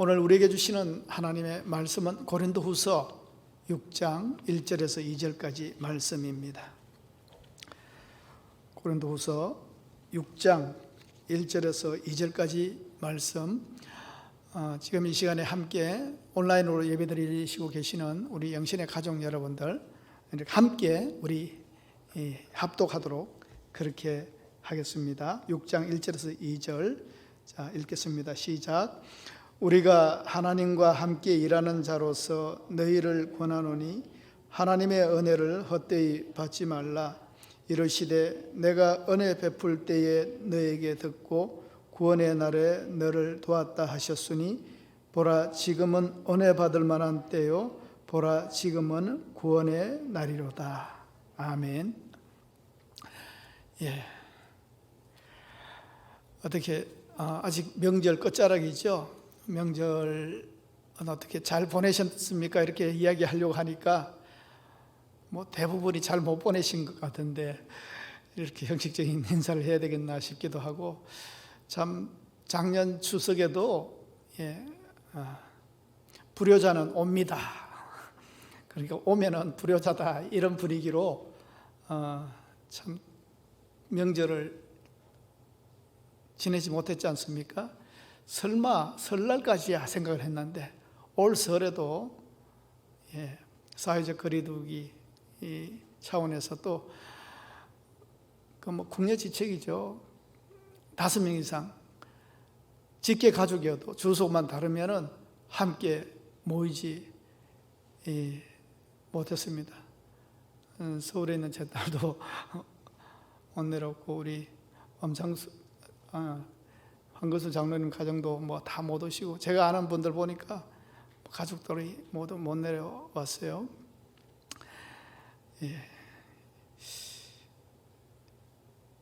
오늘 우리에게 주시는 하나님의 말씀은 고린도후서 6장 1절에서 2절까지 말씀입니다. 고린도후서 6장 1절에서 2절까지 말씀, 지금 이 시간에 함께 온라인으로 예배드리시고 계시는 우리 영신의 가족 여러분들 함께 우리 합독하도록 그렇게 하겠습니다. 6장 1절에서 2절 자 읽겠습니다. 시작. 우리가 하나님과 함께 일하는 자로서 너희를 권하노니 하나님의 은혜를 헛되이 받지 말라. 이르시되 내가 은혜 베풀 때에 너에게 듣고 구원의 날에 너를 도왔다 하셨으니 보라 지금은 은혜 받을 만한 때요 보라 지금은 구원의 날이로다. 아멘. 어떻게 아직 명절 끝자락이죠. 명절 어떻게 잘 보내셨습니까? 이렇게 이야기하려고 하니까 대부분이 잘 못 보내신 것 같은데 이렇게 형식적인 인사를 해야 되겠나 싶기도 하고, 참 작년 추석에도 불효자는 옵니다. 그러니까 오면은 불효자다 이런 분위기로 참 명절을 지내지 못했지 않습니까? 설마 설날까지야 생각을 했는데 올 설에도 사회적 거리두기 차원에서 또 국려지책이죠. 5명 이상 직계 가족이어도 주소만 다르면은 함께 모이지 못했습니다. 서울에 있는 제 딸도 못 내려오고 우리 황거수 장로님 가정도 다 못 오시고, 제가 아는 분들 보니까 가족들이 모두 못 내려왔어요.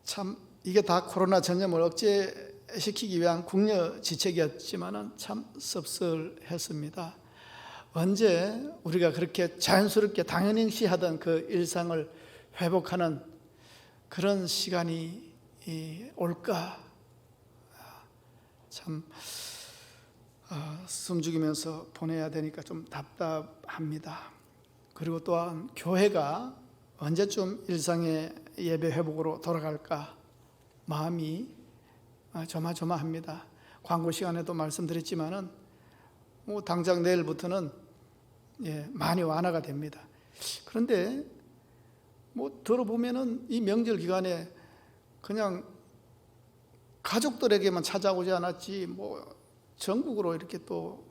참 이게 다 코로나 전염을 억제시키기 위한 국려지책이었지만은 참 섭섭했습니다. 언제 우리가 그렇게 자연스럽게 당연시하던 그 일상을 회복하는 그런 시간이 올까? 참 숨죽이면서 보내야 되니까 좀 답답합니다. 그리고 또한 교회가 언제쯤 일상의 예배 회복으로 돌아갈까 마음이 조마조마합니다. 광고 시간에도 말씀드렸지만은 당장 내일부터는 많이 완화가 됩니다. 그런데 들어보면은 이 명절 기간에 그냥 가족들에게만 찾아오지 않았지 전국으로 이렇게 또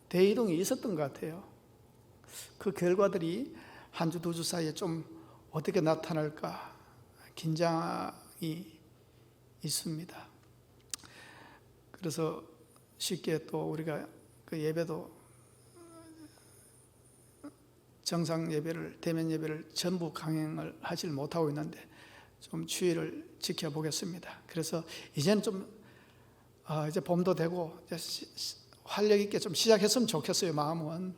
대이동이 있었던 것 같아요. 그 결과들이 한 주, 2주 사이에 좀 어떻게 나타날까 긴장이 있습니다. 그래서 쉽게 또 우리가 그 예배도 정상 예배를, 대면 예배를 전부 강행을 하질 못하고 있는데 좀 추이를 지켜보겠습니다. 그래서 이제는 좀 이제 봄도 되고 활력 있게 좀 시작했으면 좋겠어요. 마음은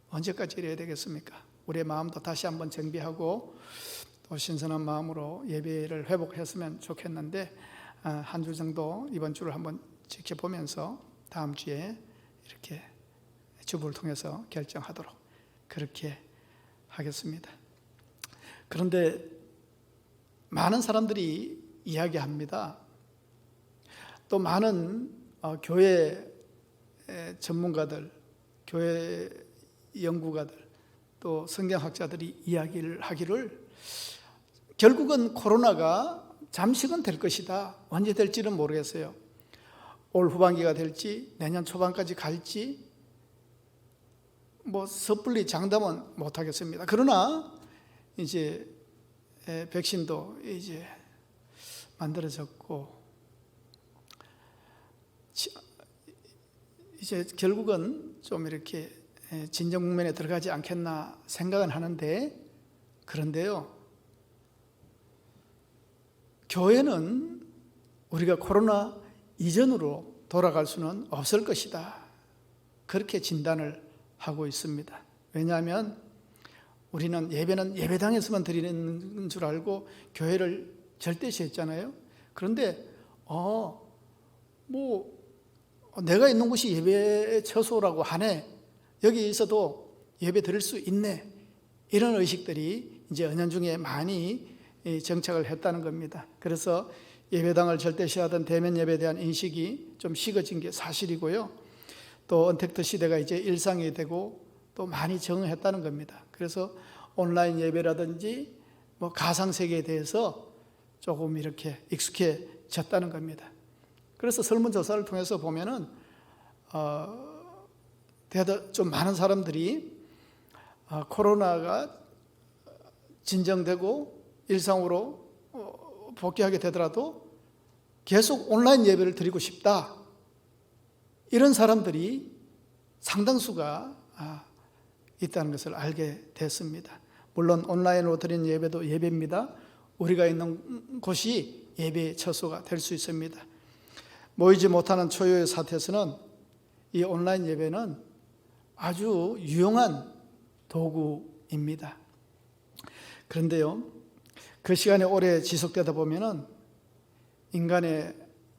언제까지 이래야 되겠습니까? 우리의 마음도 다시 한번 정비하고 또 신선한 마음으로 예배를 회복했으면 좋겠는데, 한 주 정도 이번 주를 한번 지켜보면서 다음 주에 이렇게 주부를 통해서 결정하도록 그렇게 하겠습니다. 그런데 많은 사람들이 이야기합니다. 또 많은 교회 전문가들, 교회 연구가들, 또 성경학자들이 이야기를 하기를 결국은 코로나가 잠식은 될 것이다. 언제 될지는 모르겠어요. 올 후반기가 될지 내년 초반까지 갈지 섣불리 장담은 못하겠습니다. 그러나 이제 백신도 이제 만들어졌고 이제 결국은 좀 이렇게 진정 국면에 들어가지 않겠나 생각은 하는데, 그런데요, 교회는 우리가 코로나 이전으로 돌아갈 수는 없을 것이다. 그렇게 진단을 하고 있습니다. 왜냐하면 우리는 예배는 예배당에서만 드리는 줄 알고 교회를 절대시했잖아요. 그런데 내가 있는 곳이 예배 처소라고 하네. 여기 있어도 예배 드릴 수 있네. 이런 의식들이 이제 은연중에 많이 정착을 했다는 겁니다. 그래서 예배당을 절대시하던 대면 예배에 대한 인식이 좀 식어진 게 사실이고요. 또 언택트 시대가 이제 일상이 되고 또 많이 적응했다는 겁니다. 그래서 온라인 예배라든지 뭐 가상세계에 대해서 조금 이렇게 익숙해졌다는 겁니다. 그래서 설문조사를 통해서 보면은 좀 많은 사람들이 코로나가 진정되고 일상으로 복귀하게 되더라도 계속 온라인 예배를 드리고 싶다. 이런 사람들이 상당수가 있다는 것을 알게 됐습니다. 물론 온라인으로 드리는 예배도 예배입니다. 우리가 있는 곳이 예배의 처소가 될 수 있습니다. 모이지 못하는 초유의 사태에서는 이 온라인 예배는 아주 유용한 도구입니다. 그런데요, 그 시간이 오래 지속되다 보면은 인간의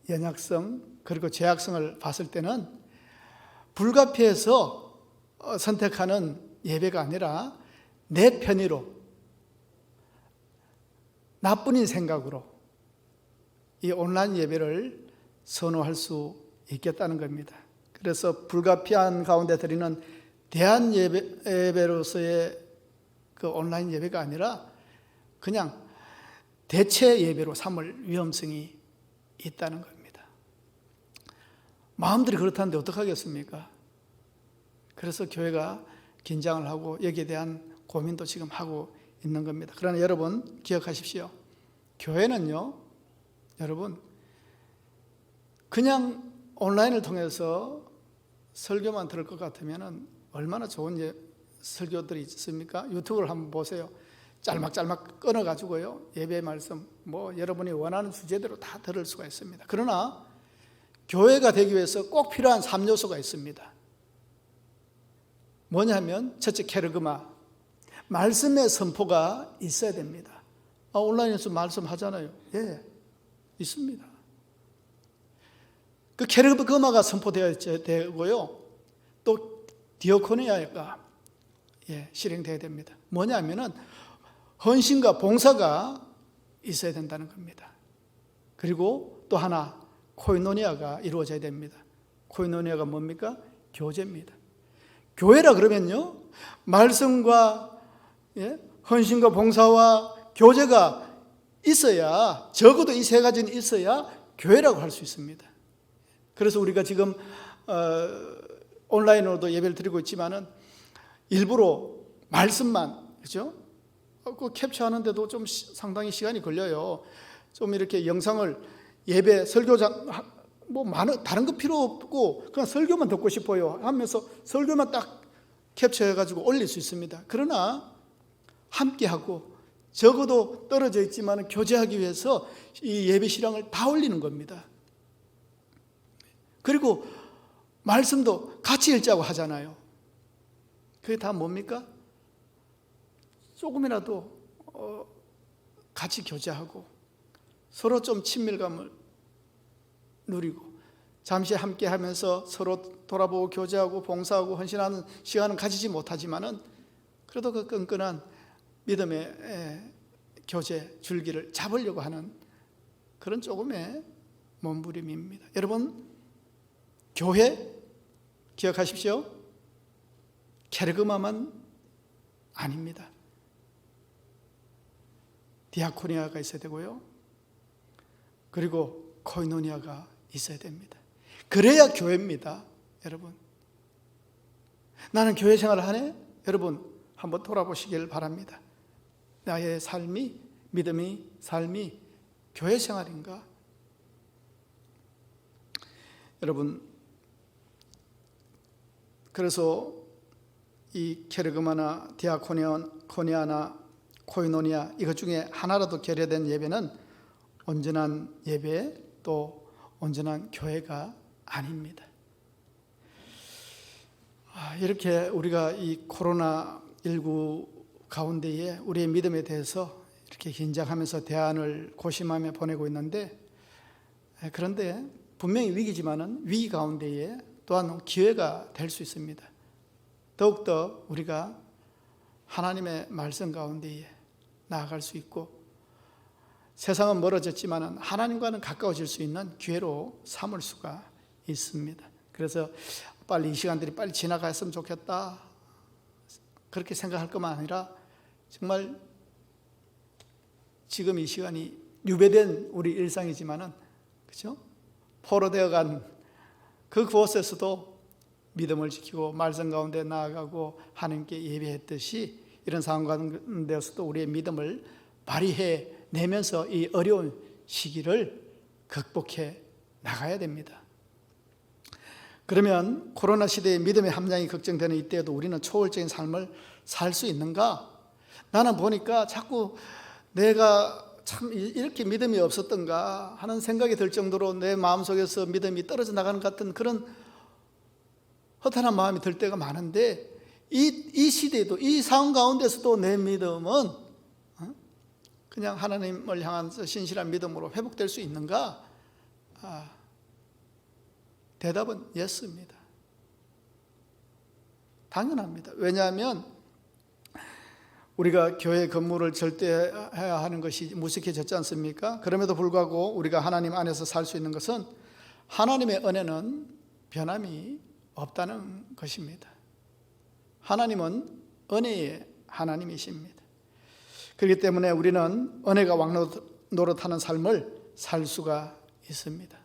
연약성 그리고 제약성을 봤을 때는 불가피해서 선택하는 예배가 아니라 내 편의로 나뿐인 생각으로 이 온라인 예배를 선호할 수 있겠다는 겁니다. 그래서 불가피한 가운데 드리는 대한 예배로서의 그 온라인 예배가 아니라 그냥 대체 예배로 삼을 위험성이 있다는 겁니다. 마음들이 그렇다는데 어떡하겠습니까? 그래서 교회가 긴장을 하고 여기에 대한 고민도 지금 하고 있는 겁니다. 그러나 여러분 기억하십시오. 교회는요, 여러분 그냥 온라인을 통해서 설교만 들을 것 같으면 얼마나 좋은 설교들이 있습니까? 유튜브를 한번 보세요. 짤막짤막 끊어가지고요, 예배 말씀 뭐 여러분이 원하는 주제대로 다 들을 수가 있습니다. 그러나 교회가 되기 위해서 꼭 필요한 3요소가 있습니다. 뭐냐면 첫째, 케르그마, 말씀의 선포가 있어야 됩니다. 온라인에서 말씀하잖아요. 예, 있습니다. 그 케르그마가 선포되어야 되고요, 또 디아코니아가 실행되어야 됩니다. 뭐냐면은 헌신과 봉사가 있어야 된다는 겁니다. 그리고 또 하나, 코이노니아가 이루어져야 됩니다. 코이노니아가 뭡니까? 교제입니다. 교회라 그러면요, 말씀과 헌신과 봉사와 교제가 있어야, 적어도 이 세 가지는 있어야 교회라고 할 수 있습니다. 그래서 우리가 지금 온라인으로도 예배를 드리고 있지만은 일부러 말씀만, 그렇죠? 그 캡처하는데도 좀 상당히 시간이 걸려요. 좀 이렇게 영상을 예배 설교장 뭐 많은 다른 거 필요 없고 그냥 설교만 듣고 싶어요 하면서 설교만 딱 캡처해 가지고 올릴 수 있습니다. 그러나 함께하고 적어도 떨어져 있지만 교제하기 위해서 이 예배 실황을 다 올리는 겁니다. 그리고 말씀도 같이 읽자고 하잖아요. 그게 다 뭡니까? 조금이라도 같이 교제하고 서로 좀 친밀감을 누리고 잠시 함께 하면서 서로 돌아보고 교제하고 봉사하고 헌신하는 시간은 가지지 못하지만은 그래도 그 끈끈한 믿음의 교제 줄기를 잡으려고 하는 그런 조금의 몸부림입니다. 여러분, 교회 기억하십시오. 케르그마만 아닙니다. 디아코니아가 있어야 되고요, 그리고 코이노니아가 있어야 됩니다. 그래야 교회입니다. 여러분, 나는 교회 생활을 하네? 여러분 한번 돌아보시길 바랍니다. 나의 삶이, 믿음이, 삶이 교회 생활인가? 여러분, 그래서 이 케르그마나 디아코니아나 코이노니아 이것 중에 하나라도 결여된 예배는 온전한 예배, 또 온전한 교회가 아닙니다. 이렇게 우리가 이 코로나19 가운데에 우리의 믿음에 대해서 이렇게 긴장하면서 대안을 고심하며 보내고 있는데, 그런데 분명히 위기지만은 위기 가운데에 또한 기회가 될 수 있습니다. 더욱더 우리가 하나님의 말씀 가운데에 나아갈 수 있고 세상은 멀어졌지만은 하나님과는 가까워질 수 있는 기회로 삼을 수가 있습니다. 그래서 빨리 이 시간들이 빨리 지나갔으면 좋겠다 그렇게 생각할 것만 아니라 정말 지금 이 시간이 유배된 우리 일상이지만은 그렇죠? 포로되어 간 그 그곳에서도 믿음을 지키고 말씀 가운데 나아가고 하나님께 예배했듯이 이런 상황 가운데서도 우리의 믿음을 발휘해 내면서 이 어려운 시기를 극복해 나가야 됩니다. 그러면 코로나 시대의 믿음의 함량이 걱정되는 이때에도 우리는 초월적인 삶을 살 수 있는가? 나는 보니까 자꾸 내가 참 이렇게 믿음이 없었던가 하는 생각이 들 정도로 내 마음속에서 믿음이 떨어져 나가는 것 같은 그런 허탄한 마음이 들 때가 많은데 이 시대에도 이 상황 가운데서도 내 믿음은 그냥 하나님을 향한 신실한 믿음으로 회복될 수 있는가? 대답은 예스입니다. 당연합니다. 왜냐하면 우리가 교회 건물을 절대해야 하는 것이 무색해졌지 않습니까? 그럼에도 불구하고 우리가 하나님 안에서 살 수 있는 것은 하나님의 은혜는 변함이 없다는 것입니다. 하나님은 은혜의 하나님이십니다. 그렇기 때문에 우리는 은혜가 왕노릇하는 삶을 살 수가 있습니다.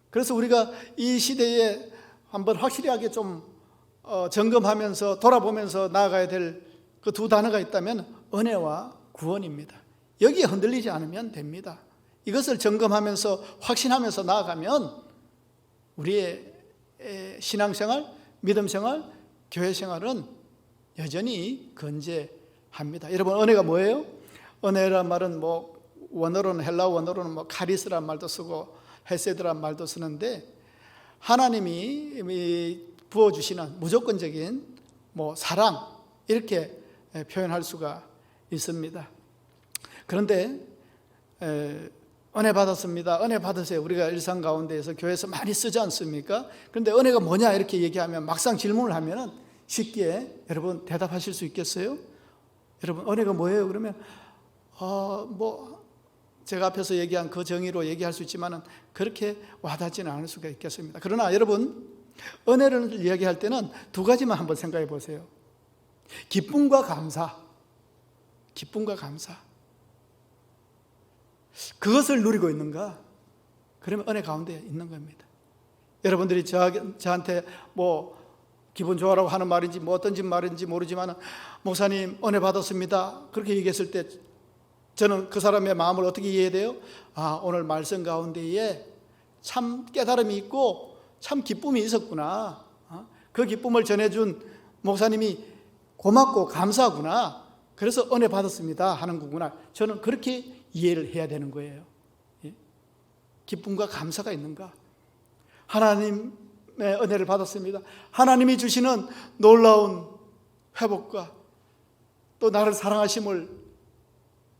그래서 우리가 이 시대에 한번 확실하게 좀 점검하면서 돌아보면서 나아가야 될 그 두 단어가 있다면 은혜와 구원입니다. 여기에 흔들리지 않으면 됩니다. 이것을 점검하면서 확신하면서 나아가면 우리의 신앙생활, 믿음생활, 교회생활은 여전히 건재합니다. 여러분 은혜가 뭐예요? 은혜란 말은 원어로는 헬라어 원어로는 카리스란 말도 쓰고 헤세드란 말도 쓰는데 하나님이 부어주시는 무조건적인 사랑 이렇게 표현할 수가 있습니다. 그런데 은혜 받았습니다. 은혜 받으세요. 우리가 일상 가운데에서 교회에서 많이 쓰지 않습니까? 그런데 은혜가 뭐냐 이렇게 얘기하면 막상 질문을 하면 쉽게 여러분 대답하실 수 있겠어요? 여러분 은혜가 뭐예요? 그러면 제가 앞에서 얘기한 그 정의로 얘기할 수 있지만 그렇게 와닿지는 않을 수가 있겠습니다. 그러나 여러분 은혜를 이야기할 때는 두 가지만 한번 생각해 보세요. 기쁨과 감사, 기쁨과 감사. 그것을 누리고 있는가? 그러면 은혜 가운데 있는 겁니다. 여러분들이 저한테 기분 좋아라고 하는 말인지 어떤 말인지 모르지만 목사님 은혜 받았습니다 그렇게 얘기했을 때 저는 그 사람의 마음을 어떻게 이해해야 돼요? 오늘 말씀 가운데에 참 깨달음이 있고 참 기쁨이 있었구나. 그 기쁨을 전해준 목사님이 고맙고 감사하구나. 그래서 은혜 받았습니다 하는 거구나. 저는 그렇게 이해를 해야 되는 거예요. 기쁨과 감사가 있는가? 하나님의 은혜를 받았습니다. 하나님이 주시는 놀라운 회복과 또 나를 사랑하심을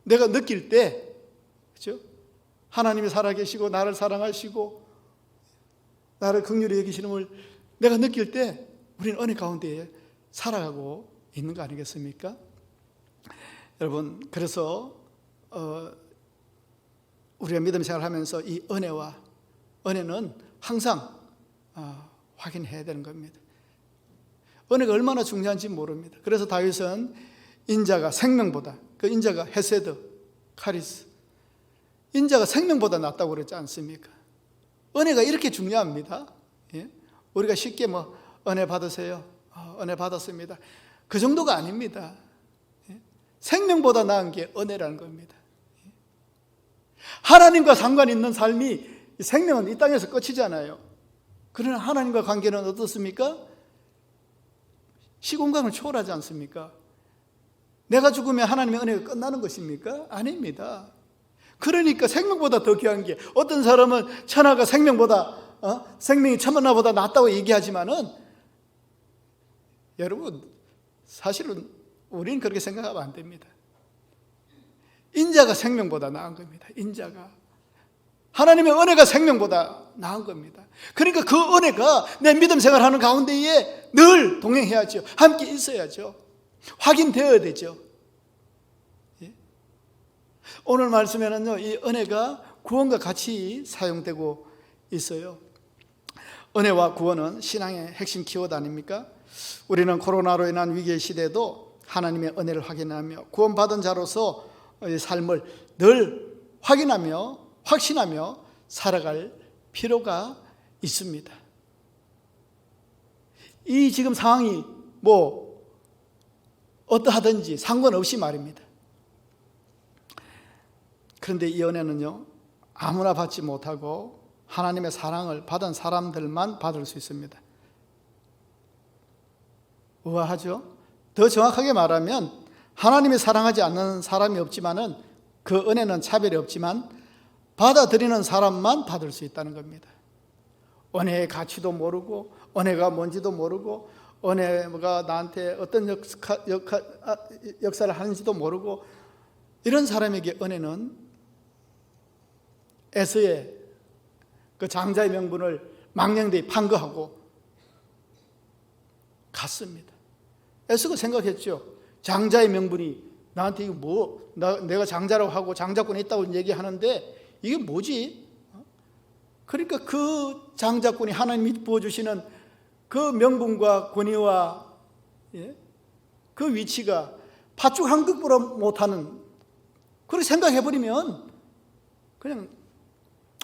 내가 느낄 때, 그렇죠? 하나님이 살아계시고 나를 사랑하시고 나를 긍휼히 여기시는 내가 느낄 때 우리는 은혜 가운데에 살아가고 있는 거 아니겠습니까? 여러분 그래서 우리가 믿음 생활하면서 이 은혜는 항상 확인해야 되는 겁니다. 은혜가 얼마나 중요한지 모릅니다. 그래서 다윗은 인자가 생명보다, 그 인자가 헤세드, 카리스, 인자가 생명보다 낫다고 그랬지 않습니까? 은혜가 이렇게 중요합니다. 우리가 쉽게 은혜 받으세요. 은혜 받았습니다. 그 정도가 아닙니다. 생명보다 나은 게 은혜라는 겁니다. 하나님과 상관 있는 삶이 생명은 이 땅에서 끝이잖아요. 그러나 하나님과 관계는 어떻습니까? 시공간을 초월하지 않습니까? 내가 죽으면 하나님의 은혜가 끝나는 것입니까? 아닙니다. 그러니까 생명보다 더 귀한 게 어떤 사람은 천하가 생명이 천하보다 낫다고 얘기하지만은 여러분 사실은 우리는 그렇게 생각하면 안 됩니다. 인자가 생명보다 나은 겁니다. 인자가 하나님의 은혜가 생명보다 나은 겁니다. 그러니까 그 은혜가 내 믿음 생활하는 가운데에 늘 동행해야죠. 함께 있어야죠. 확인되어야 되죠. 예? 오늘 말씀에는요, 이 은혜가 구원과 같이 사용되고 있어요. 은혜와 구원은 신앙의 핵심 키워드 아닙니까? 우리는 코로나로 인한 위기의 시대에도 하나님의 은혜를 확인하며 구원받은 자로서 삶을 늘 확인하며 확신하며 살아갈 필요가 있습니다. 이 지금 상황이 어떠하든지 상관없이 말입니다. 그런데 이 은혜는요, 아무나 받지 못하고 하나님의 사랑을 받은 사람들만 받을 수 있습니다. 우아하죠? 더 정확하게 말하면 하나님이 사랑하지 않는 사람이 없지만은 그 은혜는 차별이 없지만 받아들이는 사람만 받을 수 있다는 겁니다. 은혜의 가치도 모르고 은혜가 뭔지도 모르고 은혜가 나한테 어떤 역사를 하는지도 모르고 이런 사람에게 은혜는 에서의 그 장자의 명분을 망령되이 판거하고 갔습니다. 에서가 생각했죠. 장자의 명분이 나한테 이거 내가 장자라고 하고 장자권이 있다고 얘기하는데 이게 뭐지? 그러니까 그 장자권이 하나님이 부어주시는 그 명분과 권위와 그 위치가 팥죽 한 끗보다 못하는, 그렇게 생각해버리면 그냥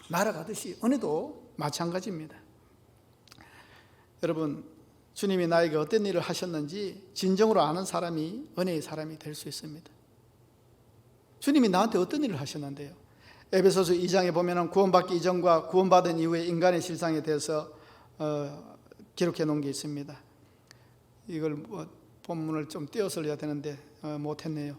날아가듯이 은혜도 마찬가지입니다. 여러분, 주님이 나에게 어떤 일을 하셨는지 진정으로 아는 사람이 은혜의 사람이 될 수 있습니다. 주님이 나한테 어떤 일을 하셨는데요? 에베소서 2장에 보면 구원받기 이전과 구원받은 이후의 인간의 실상에 대해서 기록해 놓은 게 있습니다. 이걸 본문을 좀 띄어서 해야 되는데 못했네요.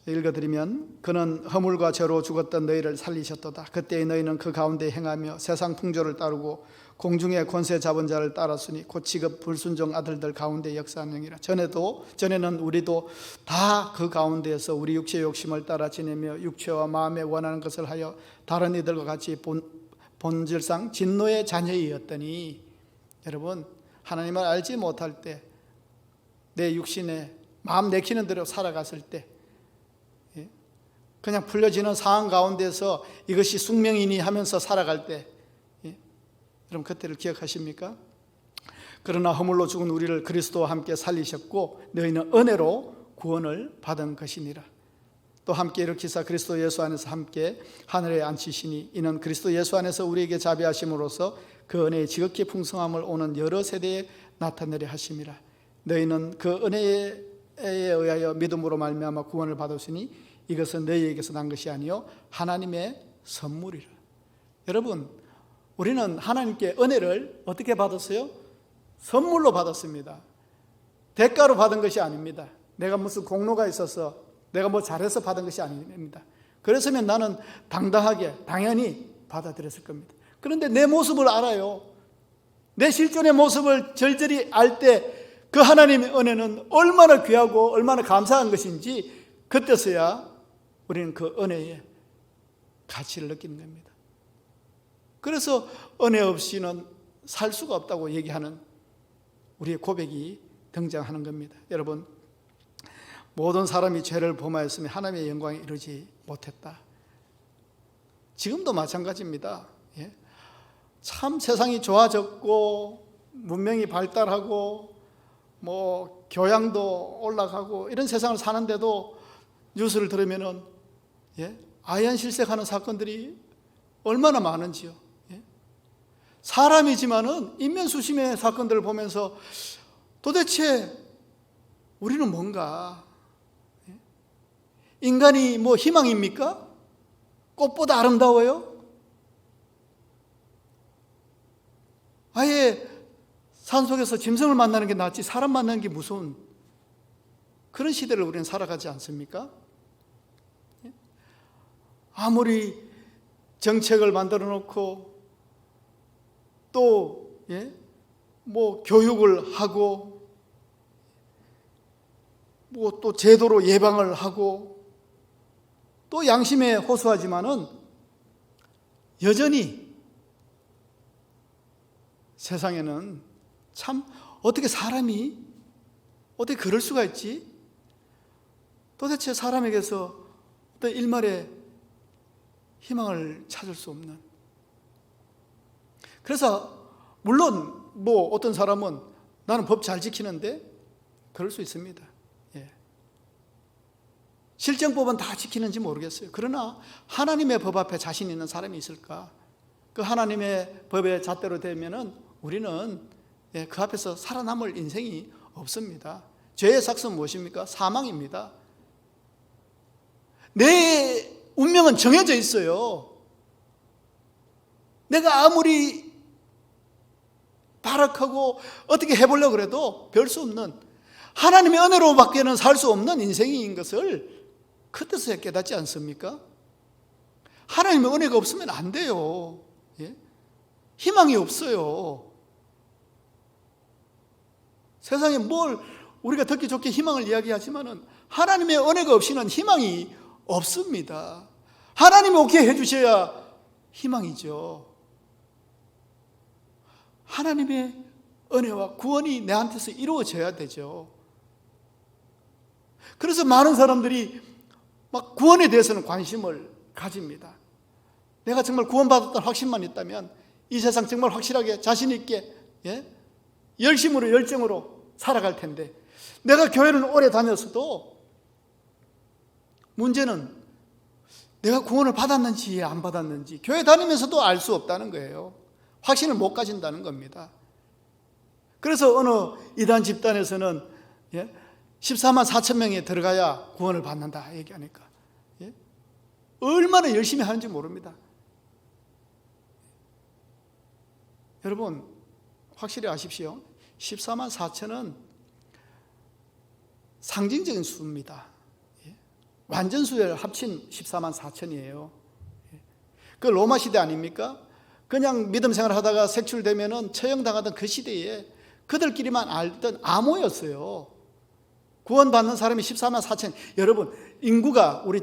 읽어드리면, 그는 허물과 죄로 죽었던 너희를 살리셨도다. 그때의 너희는 그 가운데 행하며 세상 풍조를 따르고 공중의 권세 잡은 자를 따랐으니 곧 지금 불순종 아들들 가운데 역사하느니라. 전에는 우리도 다 그 가운데에서 우리 육체의 욕심을 따라 지내며 육체와 마음에 원하는 것을 하여 다른 이들과 같이 본질상 진노의 자녀이었더니, 여러분, 하나님을 알지 못할 때 내 육신에 마음 내키는 대로 살아갔을 때 그냥 풀려지는 상황 가운데서 이것이 숙명이니 하면서 살아갈 때, 여러분 그때를 기억하십니까? 그러나 허물로 죽은 우리를 그리스도와 함께 살리셨고 너희는 은혜로 구원을 받은 것이니라. 또 함께 일으키사 그리스도 예수 안에서 함께 하늘에 앉히시니 이는 그리스도 예수 안에서 우리에게 자비하심으로써 그 은혜의 지극히 풍성함을 오는 여러 세대에 나타내려 하심이라. 너희는 그 은혜에 의하여 믿음으로 말미암아 구원을 받았으니 이것은 너희에게서 난 것이 아니요 하나님의 선물이라. 여러분, 우리는 하나님께 은혜를 어떻게 받았어요? 선물로 받았습니다. 대가로 받은 것이 아닙니다. 내가 무슨 공로가 있어서 내가 뭐 잘해서 받은 것이 아닙니다. 그랬으면 나는 당당하게 당연히 받아들였을 겁니다. 그런데 내 모습을 알아요. 내 실존의 모습을 절절히 알 때 그 하나님의 은혜는 얼마나 귀하고 얼마나 감사한 것인지 그때서야 우리는 그 은혜의 가치를 느끼는 겁니다. 그래서 은혜 없이는 살 수가 없다고 얘기하는 우리의 고백이 등장하는 겁니다. 여러분, 모든 사람이 죄를 범하였으면 하나님의 영광에 이르지 못했다. 지금도 마찬가지입니다. 참 세상이 좋아졌고 문명이 발달하고 교양도 올라가고 이런 세상을 사는데도 뉴스를 들으면은 아이안 실색하는 사건들이 얼마나 많은지요. 사람이지만은 인면수심의 사건들을 보면서 도대체 우리는 뭔가, 인간이 희망입니까? 꽃보다 아름다워요? 아예 산속에서 짐승을 만나는 게 낫지 사람 만나는 게 무서운 그런 시대를 우리는 살아가지 않습니까? 아무리 정책을 만들어 놓고 또 교육을 하고 또 제도로 예방을 하고 또 양심에 호소하지만은 여전히 세상에는 참 어떻게 사람이 어떻게 그럴 수가 있지? 도대체 사람에게서 어떤 일말의 희망을 찾을 수 없는. 그래서 물론 뭐 어떤 사람은 나는 법 잘 지키는데 그럴 수 있습니다. 예. 실정법은 다 지키는지 모르겠어요. 그러나 하나님의 법 앞에 자신 있는 사람이 있을까? 그 하나님의 법의 잣대로 되면은 우리는 그 앞에서 살아남을 인생이 없습니다. 죄의 삭은 무엇입니까? 사망입니다. 내 운명은 정해져 있어요. 내가 아무리 발악하고 어떻게 해보려고 해도 별 수 없는, 하나님의 은혜로밖에는 살 수 없는 인생인 것을 그때서야 깨닫지 않습니까? 하나님의 은혜가 없으면 안 돼요. 예? 희망이 없어요. 세상에 뭘 우리가 듣기 좋게 희망을 이야기하지만은 하나님의 은혜가 없이는 희망이 없습니다. 하나님이 오케이 해주셔야 희망이죠. 하나님의 은혜와 구원이 내한테서 이루어져야 되죠. 그래서 많은 사람들이 막 구원에 대해서는 관심을 가집니다. 내가 정말 구원받았다는 확신만 있다면 이 세상 정말 확실하게 자신 있게 열심으로 열정으로 살아갈 텐데, 내가 교회를 오래 다녔어도 문제는 내가 구원을 받았는지 안 받았는지 교회 다니면서도 알 수 없다는 거예요. 확신을 못 가진다는 겁니다. 그래서 어느 이단 집단에서는 14만 4천 명에 들어가야 구원을 받는다 얘기하니까 얼마나 열심히 하는지 모릅니다. 여러분 확실히 아십시오. 14만 4천은 상징적인 수입니다. 완전 수를 합친 14만 4천이에요. 그 로마 시대 아닙니까? 그냥 믿음 생활을 하다가 색출되면은 처형당하던 그 시대에 그들끼리만 알던 암호였어요. 구원받는 사람이 14만 4천. 여러분 인구가 우리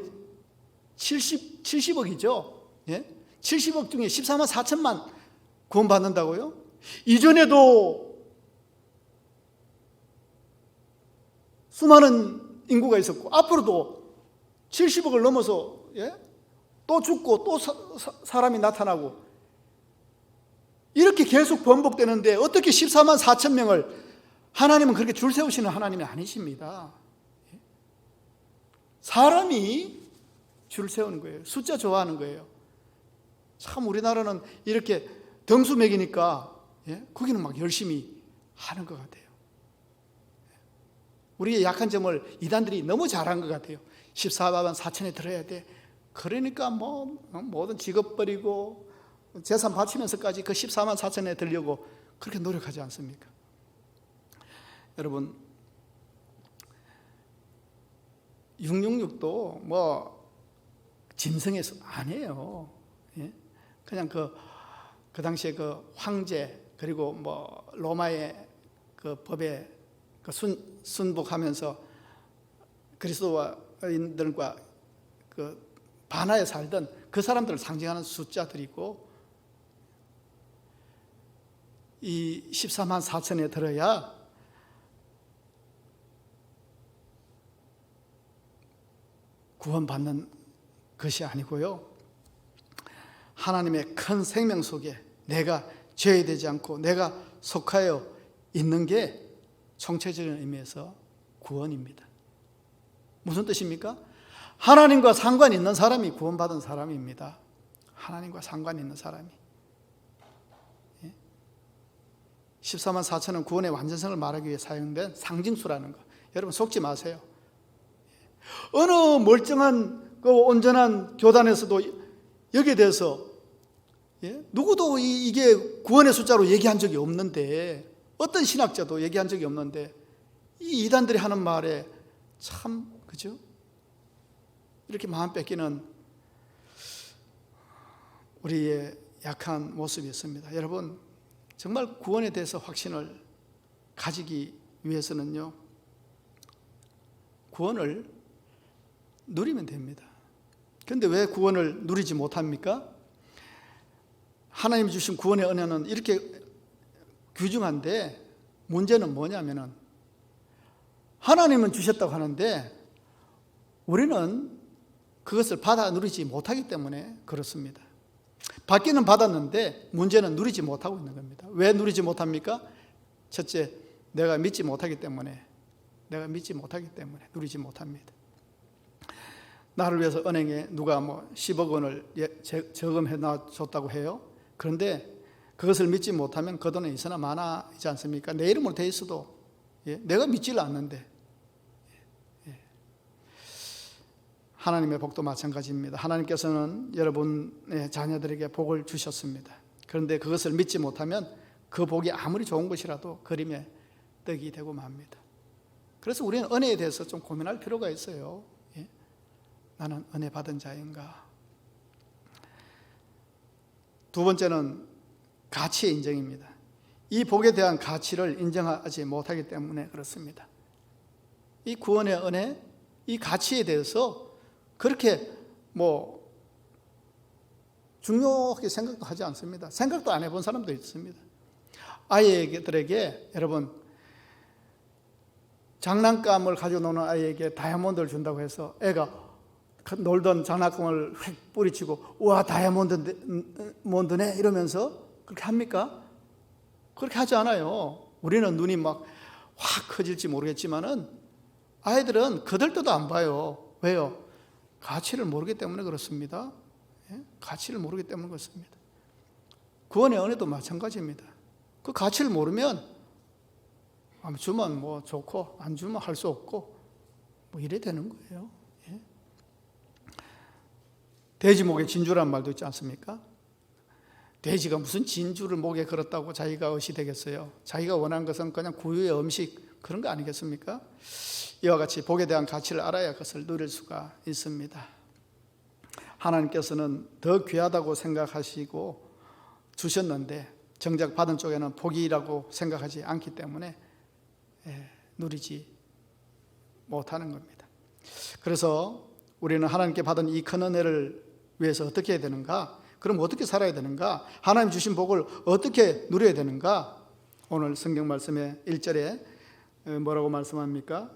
70억이죠. 70억 중에 14만 4천만 구원받는다고요? 이전에도 수많은 인구가 있었고 앞으로도 70억을 넘어서 또 죽고 또 사람이 나타나고 이렇게 계속 번복되는데 어떻게 14만 4천 명을 하나님은 그렇게 줄 세우시는 하나님이 아니십니다. 사람이 줄 세우는 거예요. 숫자 좋아하는 거예요. 참 우리나라는 이렇게 등수 매기니까 거기는 막 열심히 하는 것 같아요. 우리의 약한 점을 이단들이 너무 잘한 것 같아요. 14만 4천에 들어야 돼. 그러니까 뭐 모든 직업 버리고 재산 바치면서까지 그 14만 4천에 들려고 그렇게 노력하지 않습니까? 여러분 666도 뭐 짐승에서 아니에요. 그냥 그 당시에 그 황제 그리고 뭐 로마의 그 법에 그 순복하면서 그리스도인들과 그 반하에 살던 그 사람들을 상징하는 숫자들이고, 이 14만 4천에 들어야 구원받는 것이 아니고요, 하나님의 큰 생명 속에 내가 죄되지 않고 내가 속하여 있는 게 총체적인 의미에서 구원입니다. 무슨 뜻입니까? 하나님과 상관 있는 사람이 구원받은 사람입니다. 하나님과 상관 있는 사람이. 14만 4천은 구원의 완전성을 말하기 위해 사용된 상징수라는 거. 여러분 속지 마세요. 어느 멀쩡한 그 온전한 교단에서도 여기에 대해서 누구도 이게 구원의 숫자로 얘기한 적이 없는데, 어떤 신학자도 얘기한 적이 없는데 이 이단들이 하는 말에 참 그죠? 이렇게 마음 뺏기는 우리의 약한 모습이 있습니다. 여러분 정말 구원에 대해서 확신을 가지기 위해서는요, 구원을 누리면 됩니다. 그런데 왜 구원을 누리지 못합니까? 하나님이 주신 구원의 은혜는 이렇게 귀중한데 문제는 뭐냐면은 하나님은 주셨다고 하는데 우리는 그것을 받아 누리지 못하기 때문에 그렇습니다. 받기는 받았는데 문제는 누리지 못하고 있는 겁니다. 왜 누리지 못합니까? 첫째, 내가 믿지 못하기 때문에 누리지 못합니다. 나를 위해서 은행에 누가 10억 원을 저금해 놔줬다고 해요. 그런데 그것을 믿지 못하면 그 돈은 있으나 마나이지 않습니까? 내 이름으로 돼 있어도 내가 믿지를 않는데, 하나님의 복도 마찬가지입니다. 하나님께서는 여러분의 자녀들에게 복을 주셨습니다. 그런데 그것을 믿지 못하면 그 복이 아무리 좋은 것이라도 그림의 떡이 되고 맙니다. 그래서 우리는 은혜에 대해서 좀 고민할 필요가 있어요. 나는 은혜 받은 자인가? 두 번째는 가치의 인정입니다. 이 복에 대한 가치를 인정하지 못하기 때문에 그렇습니다. 이 구원의 은혜, 이 가치에 대해서 그렇게 중요하게 생각도 하지 않습니다. 생각도 안 해본 사람도 있습니다. 아이들에게 여러분 장난감을 가지고 노는 아이에게 다이아몬드를 준다고 해서 애가 놀던 장난감을 휙 뿌리치고 우와 다이아몬드네 이러면서 그렇게 합니까? 그렇게 하지 않아요. 우리는 눈이 막 확 커질지 모르겠지만은 아이들은 거들떠도 안 봐요. 왜요? 가치를 모르기 때문에 그렇습니다. 가치를 모르기 때문에 그렇습니다. 구원의 은혜도 마찬가지입니다. 그 가치를 모르면 주면 좋고 안 주면 할 수 없고 이래 되는 거예요. 돼지 목에 진주란 말도 있지 않습니까? 돼지가 무슨 진주를 목에 걸었다고 자기가 의시 되겠어요? 자기가 원하는 것은 그냥 구유의 음식 그런 거 아니겠습니까? 이와 같이 복에 대한 가치를 알아야 그것을 누릴 수가 있습니다. 하나님께서는 더 귀하다고 생각하시고 주셨는데 정작 받은 쪽에는 복이라고 생각하지 않기 때문에 누리지 못하는 겁니다. 그래서 우리는 하나님께 받은 이 큰 은혜를 위해서 어떻게 해야 되는가? 그럼 어떻게 살아야 되는가? 하나님 주신 복을 어떻게 누려야 되는가? 오늘 성경 말씀의 1절에 뭐라고 말씀합니까?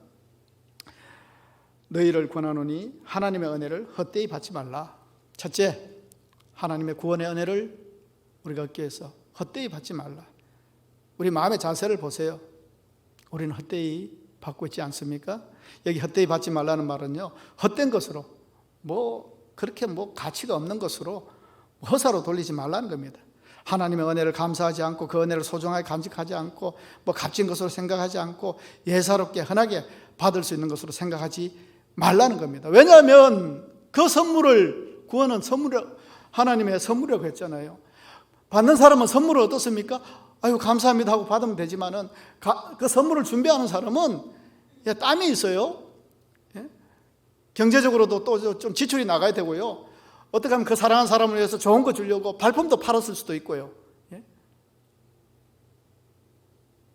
너희를 권하노니 하나님의 은혜를 헛되이 받지 말라. 첫째, 하나님의 구원의 은혜를 우리가 얻기 위해서 헛되이 받지 말라. 우리 마음의 자세를 보세요. 우리는 헛되이 받고 있지 않습니까? 여기 헛되이 받지 말라는 말은요, 헛된 것으로 그렇게 가치가 없는 것으로 허사로 돌리지 말라는 겁니다. 하나님의 은혜를 감사하지 않고 그 은혜를 소중하게 간직하지 않고 값진 것으로 생각하지 않고 예사롭게 흔하게 받을 수 있는 것으로 생각하지 말라는 겁니다. 왜냐하면 그 선물을, 구원은 하나님의 선물이라고 했잖아요. 받는 사람은 선물을 어떻습니까? 아유 감사합니다 하고 받으면 되지만은 그 선물을 준비하는 사람은 땀이 있어요. 경제적으로도 또 좀 지출이 나가야 되고요. 어떻게 하면 그 사랑하는 사람을 위해서 좋은 거 주려고 발품도 팔았을 수도 있고요.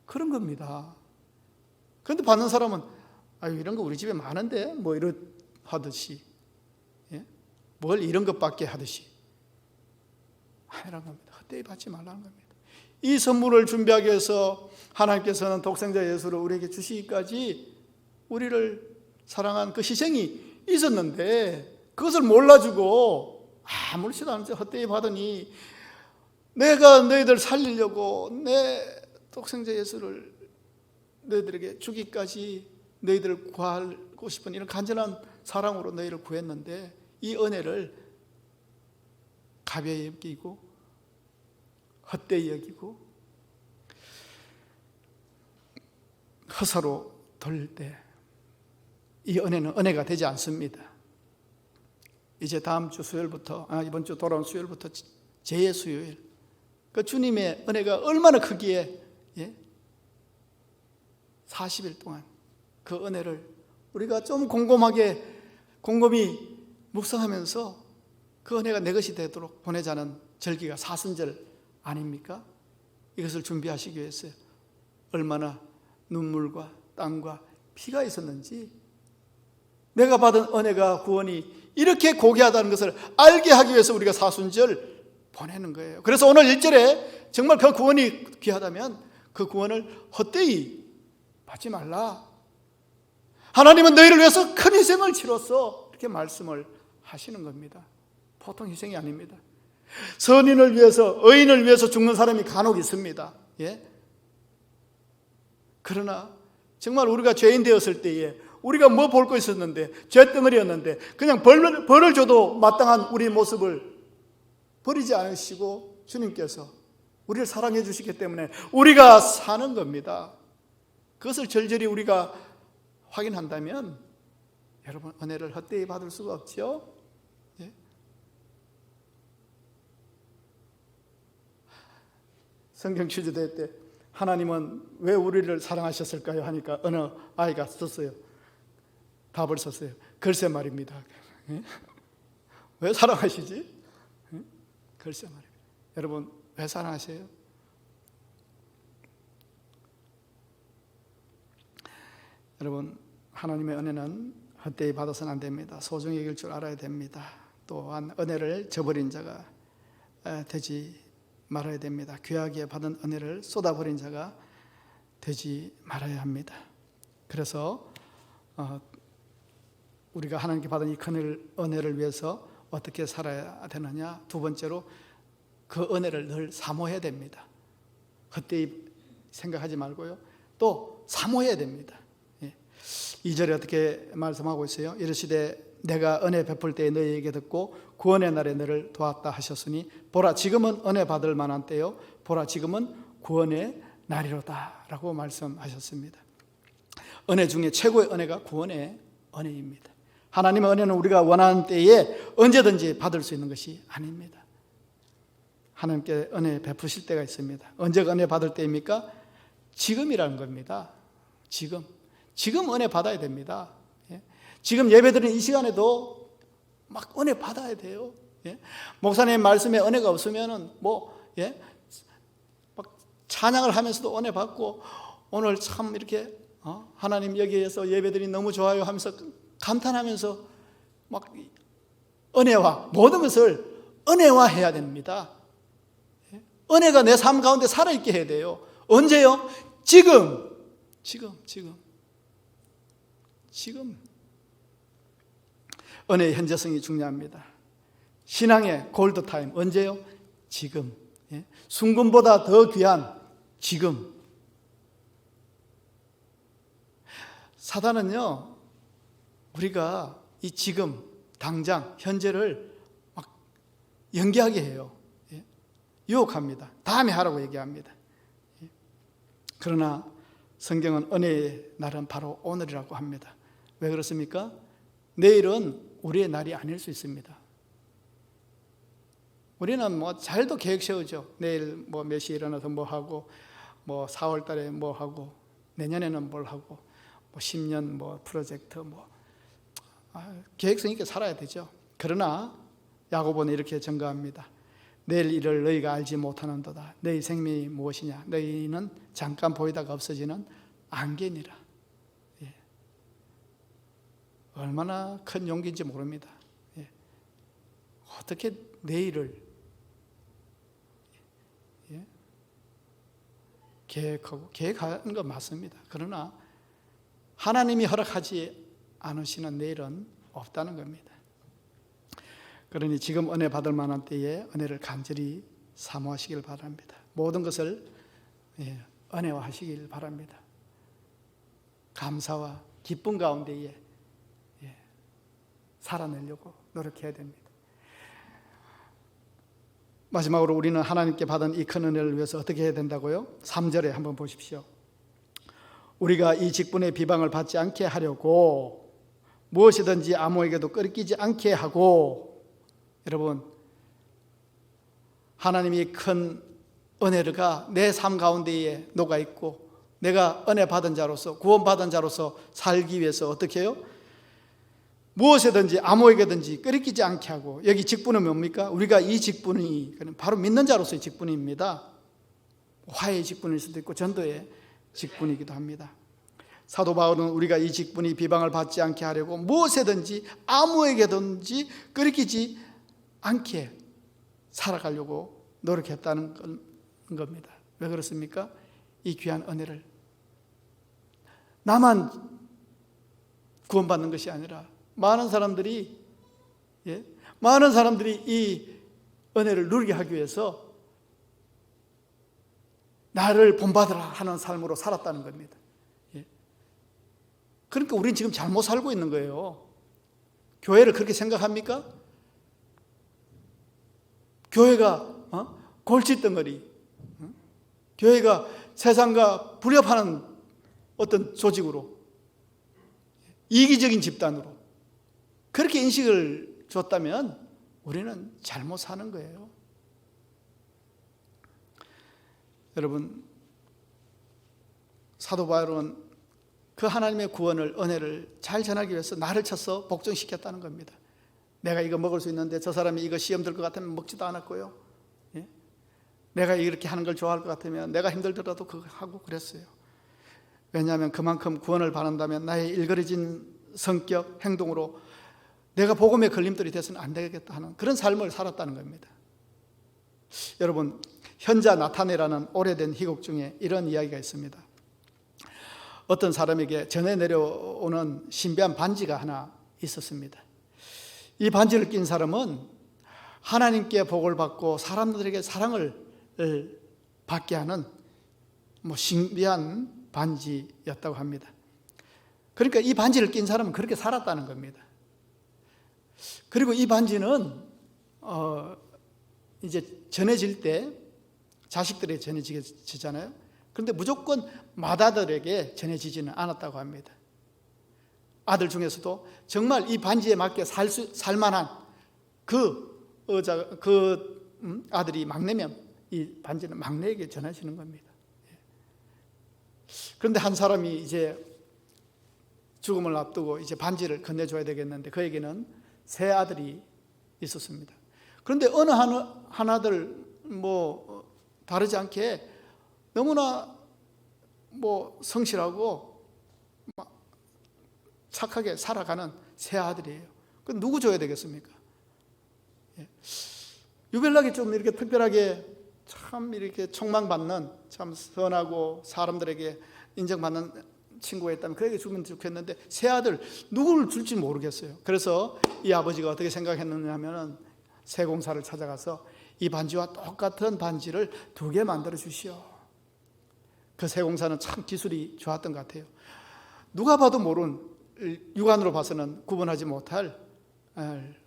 그런 겁니다. 그런데 받는 사람은 아유 이런 거 우리 집에 많은데 이러 하듯이 뭘 이런 것밖에 하듯이 아니라는 겁니다. 헛되이 받지 말라는 겁니다. 이 선물을 준비하기 위해서 하나님께서는 독생자 예수를 우리에게 주시기까지 우리를 사랑한 그 희생이 있었는데 그것을 몰라주고 아무렇지도 않은 채 헛되이 받으니 내가 너희들 살리려고 내 독생자 예수를 너희들에게 주기까지 너희들을 구하고 싶은 이런 간절한 사랑으로 너희를 구했는데 이 은혜를 가벼이 여기고 헛되이 여기고 허사로 돌릴 때 이 은혜는 은혜가 되지 않습니다. 이제 다음 주 수요일부터 이번 주 돌아온 수요일부터 제의 수요일 그 주님의 은혜가 얼마나 크기에 40일 동안 그 은혜를 우리가 좀 곰곰이 묵상하면서 그 은혜가 내 것이 되도록 보내자는 절기가 사순절 아닙니까? 이것을 준비하시기 위해서 얼마나 눈물과 땀과 피가 있었는지 내가 받은 은혜가 구원이 이렇게 고귀하다는 것을 알게 하기 위해서 우리가 사순절 보내는 거예요. 그래서 오늘 1절에 정말 그 구원이 귀하다면 그 구원을 헛되이 받지 말라. 하나님은 너희를 위해서 큰 희생을 치렀어. 이렇게 말씀을 하시는 겁니다. 보통 희생이 아닙니다. 선인을 위해서, 의인을 위해서 죽는 사람이 간혹 있습니다. 예? 그러나 정말 우리가 죄인 되었을 때에 우리가 뭐 볼 거 있었는데, 죄덩어리였는데 그냥 벌을 줘도 마땅한 우리 모습을 버리지 않으시고 주님께서 우리를 사랑해 주시기 때문에 우리가 사는 겁니다. 그것을 절절히 우리가 확인한다면 여러분, 은혜를 헛되이 받을 수가 없죠. 예? 성경 퀴즈대회 때 하나님은 왜 우리를 사랑하셨을까요? 하니까 어느 아이가 썼어요. 답을 썼어요. 글쎄 말입니다. 예? 왜 사랑하시지? 예? 글쎄 말입니다. 여러분, 왜 사랑하세요? 여러분, 하나님의 은혜는 헛되이 받아서는 안 됩니다. 소중히 여길 줄 알아야 됩니다. 또한 은혜를 저버린 자가 되지 말아야 됩니다. 귀하게 받은 은혜를 쏟아버린 자가 되지 말아야 합니다. 그래서 우리가 하나님께 받은 이 큰 은혜를 위해서 어떻게 살아야 되느냐? 두 번째로 그 은혜를 늘 사모해야 됩니다. 헛되이 생각하지 말고요. 또 사모해야 됩니다. 2절에 어떻게 말씀하고 있어요? 이르시되 내가 은혜 베풀 때에 너희에게 듣고 구원의 날에 너를 도왔다 하셨으니 보라 지금은 은혜 받을 만한 때요 보라 지금은 구원의 날이로다 라고 말씀하셨습니다. 은혜 중에 최고의 은혜가 구원의 은혜입니다. 하나님의 은혜는 우리가 원하는 때에 언제든지 받을 수 있는 것이 아닙니다. 하나님께 은혜 베푸실 때가 있습니다. 언제가 은혜 받을 때입니까? 지금이라는 겁니다. 지금 은혜 받아야 됩니다. 지금 예배드리는 이 시간에도 막 은혜 받아야 돼요. 목사님 말씀에 은혜가 없으면은 막 찬양을 하면서도 은혜 받고 오늘 참 이렇게 하나님 여기에서 예배드리니 너무 좋아요 하면서 감탄하면서 막 은혜와 모든 것을 은혜화해야 됩니다. 은혜가 내 삶 가운데 살아있게 해야 돼요. 언제요? 지금. 은혜의 현재성이 중요합니다. 신앙의 골드타임 언제요? 지금. 순금보다 더 귀한 지금. 사단은요, 우리가 이 지금, 당장, 현재를 막 연기하게 해요. 유혹합니다. 다음에 하라고 얘기합니다. 그러나 성경은 은혜의 날은 바로 오늘이라고 합니다. 왜 그렇습니까? 내일은 우리의 날이 아닐 수 있습니다. 우리는 잘도 계획 세우죠. 내일 몇 시에 일어나서 뭐 하고, 4월 달에 뭐 하고, 내년에는 뭘 하고, 10년 프로젝트 계획성 있게 살아야 되죠. 그러나 야고보는 이렇게 증거합니다. 내일 일을 너희가 알지 못하는도다. 너희 생명이 무엇이냐? 너희는 잠깐 보이다가 없어지는 안개니라. 얼마나 큰 용기인지 모릅니다. 어떻게 내일을 계획하는 건 맞습니다. 그러나 하나님이 허락하지 않으시는 내일은 없다는 겁니다. 그러니 지금 은혜 받을 만한 때에 은혜를 간절히 사모하시길 바랍니다. 모든 것을 은혜화하시길 바랍니다. 감사와 기쁨 가운데에 살아내려고 노력해야 됩니다. 마지막으로 우리는 하나님께 받은 이 큰 은혜를 위해서 어떻게 해야 된다고요? 3절에 한번 보십시오. 우리가 이 직분의 비방을 받지 않게 하려고 무엇이든지 아무에게도 끓이지 않게 하고. 여러분, 하나님이 큰 은혜가 내 삶 가운데에 녹아있고 내가 은혜 받은 자로서 구원받은 자로서 살기 위해서 어떻게 해요? 무엇이든지 아무에게든지 끓이지 않게 하고. 여기 직분은 뭡니까? 우리가 이 직분이 바로 믿는 자로서의 직분입니다. 화해의 직분일 수도 있고 전도의 직분이기도 합니다. 사도 바울은 우리가 이 직분이 비방을 받지 않게 하려고 무엇이든지 아무에게든지 끓이지 않게 살아가려고 노력했다는 겁니다. 왜 그렇습니까? 이 귀한 은혜를 나만 구원받는 것이 아니라 많은 사람들이 이 은혜를 누리게 하기 위해서 나를 본받으라 하는 삶으로 살았다는 겁니다. 그러니까 우리는 지금 잘못 살고 있는 거예요. 교회를 그렇게 생각합니까? 교회가 골칫덩어리, 교회가 세상과 불협하는 어떤 조직으로, 이기적인 집단으로 그렇게 인식을 줬다면 우리는 잘못 사는 거예요. 여러분, 사도 바울은 그 하나님의 구원을, 은혜를 잘 전하기 위해서 나를 쳐서 복종시켰다는 겁니다. 내가 이거 먹을 수 있는데 저 사람이 이거 시험 들 것 같으면 먹지도 않았고요. 내가 이렇게 하는 걸 좋아할 것 같으면 내가 힘들더라도 그거 하고 그랬어요. 왜냐하면 그만큼 구원을 받는다면 나의 일그러진 성격, 행동으로 내가 복음의 걸림돌이 돼서는 안 되겠다 하는 그런 삶을 살았다는 겁니다. 여러분, 현자 나타네라는 오래된 희곡 중에 이런 이야기가 있습니다. 어떤 사람에게 전해 내려오는 신비한 반지가 하나 있었습니다. 이 반지를 낀 사람은 하나님께 복을 받고 사람들에게 사랑을 받게 하는 신비한 반지였다고 합니다. 그러니까 이 반지를 낀 사람은 그렇게 살았다는 겁니다. 그리고 이 반지는 이제 전해질 때 자식들에게 전해지잖아요. 그런데 무조건 맏아들에게 전해지지는 않았다고 합니다. 아들 중에서도 정말 이 반지에 맞게 살만한 아들이 막내면 이 반지는 막내에게 전해지는 겁니다. 그런데 한 사람이 이제 죽음을 앞두고 이제 반지를 건네줘야 되겠는데 그에게는 세 아들이 있었습니다. 그런데 어느 하나들 다르지 않게 너무나 성실하고 착하게 살아가는 세 아들이에요. 그 누구 줘야 되겠습니까? 유별나게 좀 이렇게 특별하게 참 이렇게 촉망받는, 참 선하고 사람들에게 인정받는 친구가 있다면 그에게 주면 좋겠는데 세 아들 누구를 줄지 모르겠어요. 그래서 이 아버지가 어떻게 생각했느냐 하면 세공사를 찾아가서 이 반지와 똑같은 반지를 2개 만들어 주시오. 그 세공사는 참 기술이 좋았던 것 같아요. 누가 봐도 모르는, 육안으로 봐서는 구분하지 못할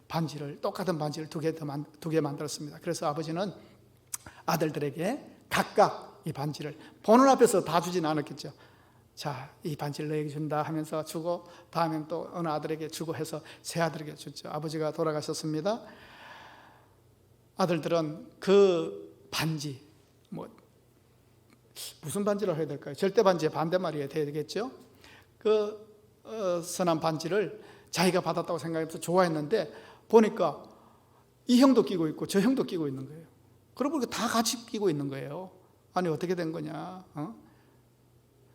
반지를, 똑같은 반지를 2개 만들었습니다. 그래서 아버지는 아들들에게 각각 이 반지를 보는 앞에서 다 주진 않았겠죠. 자, 이 반지를 너에게 준다 하면서 주고 다음엔 또 어느 아들에게 주고 해서 세 아들에게 줬죠. 아버지가 돌아가셨습니다. 아들들은 그 반지, 무슨 반지를 해야 될까요? 절대 반지의 반대말이 되겠죠. 그 선한 반지를 자기가 받았다고 생각해서 좋아했는데 보니까 이 형도 끼고 있고 저 형도 끼고 있는 거예요. 그러고 보니까 다 같이 끼고 있는 거예요. 아니 어떻게 된 거냐?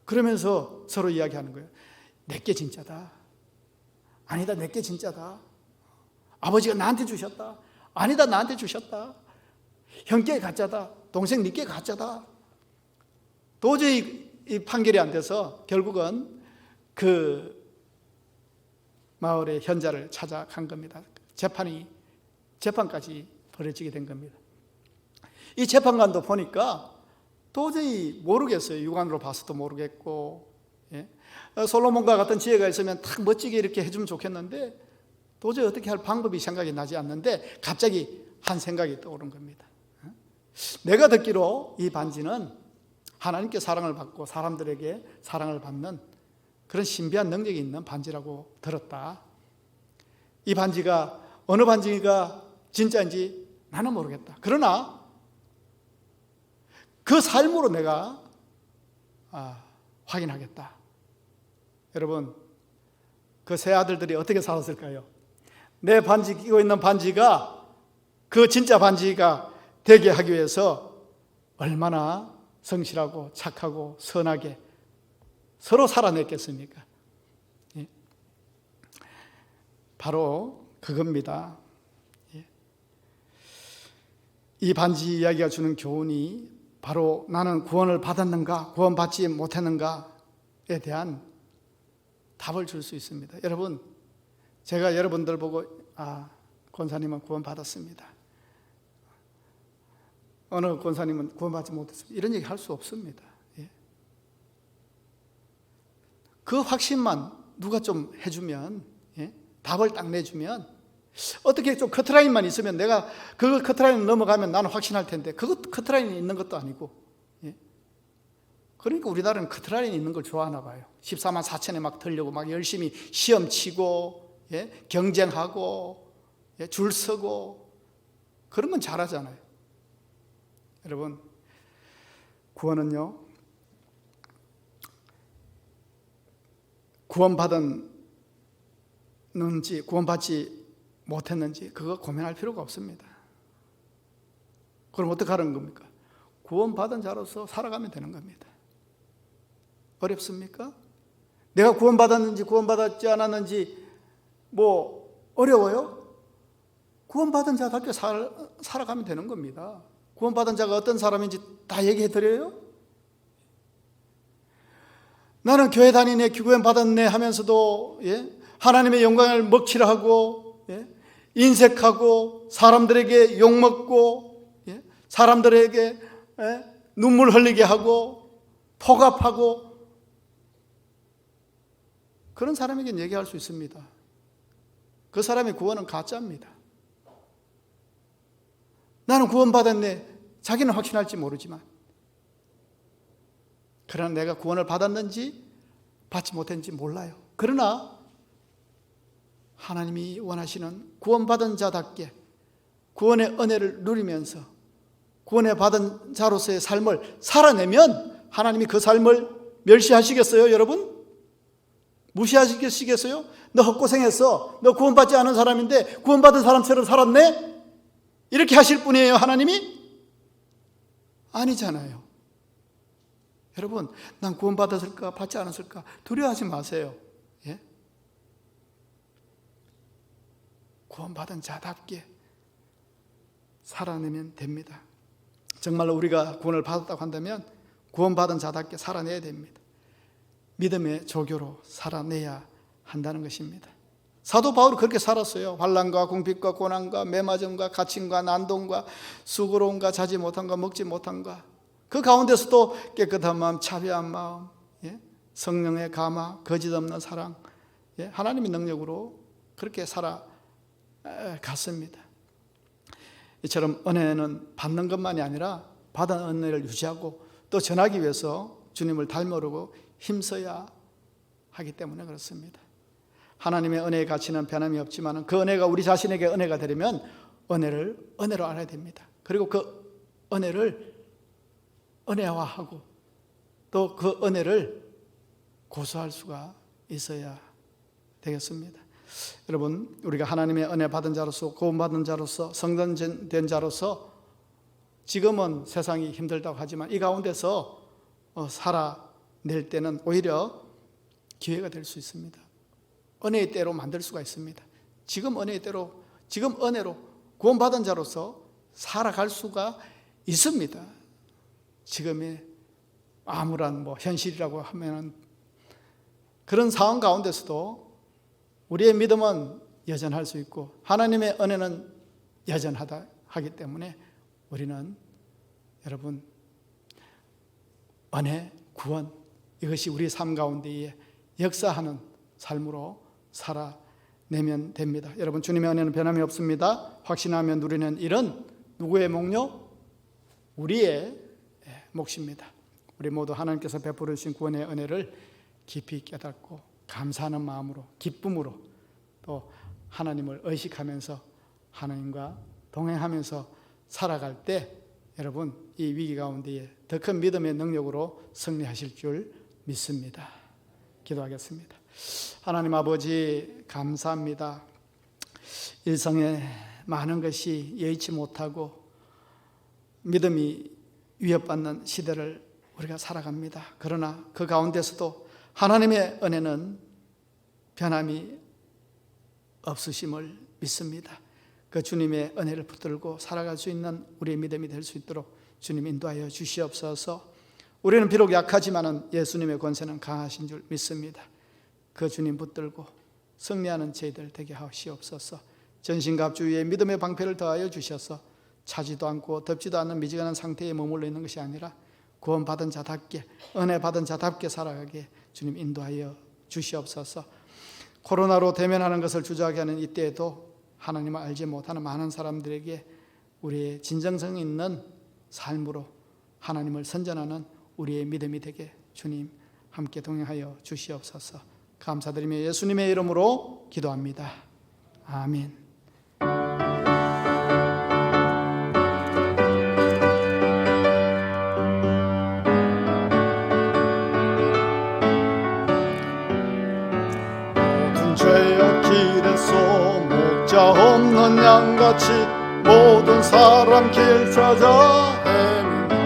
그러면서 서로 이야기하는 거예요. 내게 진짜다. 아니다, 내게 진짜다. 아버지가 나한테 주셨다. 아니다, 나한테 주셨다. 형께 가짜다. 동생 니께 가짜다. 도저히 이 판결이 안 돼서 결국은 그 마을의 현자를 찾아간 겁니다. 재판까지 벌어지게 된 겁니다. 이 재판관도 보니까 도저히 모르겠어요. 육안으로 봐서도 모르겠고, 솔로몬과 같은 지혜가 있으면 딱 멋지게 이렇게 해주면 좋겠는데 도저히 어떻게 할 방법이 생각이 나지 않는데 갑자기 한 생각이 떠오른 겁니다. 내가 듣기로 이 반지는 하나님께 사랑을 받고 사람들에게 사랑을 받는 그런 신비한 능력이 있는 반지라고 들었다. 이 반지가 어느 반지가 진짜인지 나는 모르겠다. 그러나 그 삶으로 내가 확인하겠다. 여러분, 그 세 아들들이 어떻게 살았을까요? 내 반지 끼고 있는 반지가 그 진짜 반지가 되게 하기 위해서 얼마나 성실하고 착하고 선하게 서로 살아냈겠습니까? 바로 그겁니다. 이 반지 이야기가 주는 교훈이 바로 나는 구원을 받았는가, 구원받지 못했는가에 대한 답을 줄 수 있습니다. 여러분, 제가 여러분들 보고 권사님은 구원받았습니다, 어느 권사님은 구원받지 못했습니다, 이런 얘기 할 수 없습니다. 그 확신만 누가 좀 해주면, 답을 딱 내주면, 어떻게 좀 커트라인만 있으면 내가 그 커트라인 넘어가면 나는 확신할 텐데, 그것 커트라인이 있는 것도 아니고, 그러니까 우리나라는 커트라인이 있는 걸 좋아하나 봐요. 14만 4천에 막 들려고 막 열심히 시험 치고, 경쟁하고, 줄 서고, 그런 건 잘하잖아요. 여러분, 구원은요, 구원받았는지 구원받지 못했는지 그거 고민할 필요가 없습니다. 그럼 어떻게 하는 겁니까? 구원받은 자로서 살아가면 되는 겁니다. 어렵습니까? 내가 구원받았는지 구원받았지 않았는지 뭐 어려워요? 구원받은 자답게 살아가면 되는 겁니다. 구원받은 자가 어떤 사람인지 다 얘기해 드려요? 나는 교회 다니네, 구원 받았네 하면서도 하나님의 영광을 먹칠을 하고, 인색하고, 사람들에게 욕먹고, 사람들에게 눈물 흘리게 하고, 폭압하고, 그런 사람에게는 얘기할 수 있습니다. 그 사람의 구원은 가짜입니다. 나는 구원받았네, 자기는 확신할지 모르지만, 그러나 내가 구원을 받았는지 받지 못했는지 몰라요. 그러나 하나님이 원하시는 구원받은 자답게 구원의 은혜를 누리면서 구원을 받은 자로서의 삶을 살아내면 하나님이 그 삶을 멸시하시겠어요, 여러분? 무시하시겠어요? 너 헛고생했어, 너 구원받지 않은 사람인데 구원받은 사람처럼 살았네? 이렇게 하실 분이에요, 하나님이? 아니잖아요. 여러분, 난 구원받았을까 받지 않았을까 두려워하지 마세요. 구원받은 자답게 살아내면 됩니다. 정말로 우리가 구원을 받았다고 한다면 구원받은 자답게 살아내야 됩니다. 믿음의 조교로 살아내야 한다는 것입니다. 사도 바울이 그렇게 살았어요. 환난과 궁핍과 고난과 매맞음과 갇힘과 난동과 수고로움과 자지 못함과 먹지 못함과 그 가운데서도 깨끗한 마음, 차비한 마음, 성령의 감화, 거짓없는 사랑, 하나님의 능력으로 그렇게 살아갔습니다. 이처럼 은혜는 받는 것만이 아니라 받은 은혜를 유지하고 또 전하기 위해서 주님을 닮으려고 힘써야 하기 때문에 그렇습니다. 하나님의 은혜의 가치는 변함이 없지만 그 은혜가 우리 자신에게 은혜가 되려면 은혜를 은혜로 알아야 됩니다. 그리고 그 은혜를 은혜화하고 또 그 은혜를 고수할 수가 있어야 되겠습니다. 여러분, 우리가 하나님의 은혜 받은 자로서, 구원받은 자로서, 성전된 자로서 지금은 세상이 힘들다고 하지만 이 가운데서 살아낼 때는 오히려 기회가 될 수 있습니다. 은혜의 때로 만들 수가 있습니다. 지금 은혜의 때로, 지금 은혜로 구원받은 자로서 살아갈 수가 있습니다. 지금의 암울한 현실이라고 하면 그런 상황 가운데서도 우리의 믿음은 여전할 수 있고 하나님의 은혜는 여전하다 하기 때문에 우리는 여러분 은혜, 구원 이것이 우리 삶 가운데에 역사하는 삶으로 살아내면 됩니다. 여러분, 주님의 은혜는 변함이 없습니다. 확신하며 누리는 일은 누구의 몫요? 우리의 몫입니다. 우리 모두 하나님께서 베풀어 주신 구원의 은혜를 깊이 깨닫고 감사하는 마음으로, 기쁨으로 또 하나님을 의식하면서 하나님과 동행하면서 살아갈 때 여러분 이 위기 가운데에 더 큰 믿음의 능력으로 승리하실 줄 믿습니다. 기도하겠습니다. 하나님 아버지, 감사합니다. 일상에 많은 것이 예의치 못하고 믿음이 위협받는 시대를 우리가 살아갑니다. 그러나 그 가운데서도 하나님의 은혜는 변함이 없으심을 믿습니다. 그 주님의 은혜를 붙들고 살아갈 수 있는 우리의 믿음이 될 수 있도록 주님 인도하여 주시옵소서. 우리는 비록 약하지만은 예수님의 권세는 강하신 줄 믿습니다. 그 주님 붙들고 승리하는 저희들 되게 하시옵소서. 전신갑주위에 믿음의 방패를 더하여 주셔서 차지도 않고 덥지도 않는 미지근한 상태에 머물러 있는 것이 아니라 구원받은 자답게, 은혜 받은 자답게 살아가게 주님 인도하여 주시옵소서. 코로나로 대면하는 것을 주저하게 하는 이때에도 하나님을 알지 못하는 많은 사람들에게 우리의 진정성 있는 삶으로 하나님을 선전하는 우리의 믿음이 되게 주님 함께 동행하여 주시옵소서. 감사드리며 예수님의 이름으로 기도합니다. 아멘. 죄악 길에서 목자 없는 양같이 모든 사람 길 찾아 헤맨다.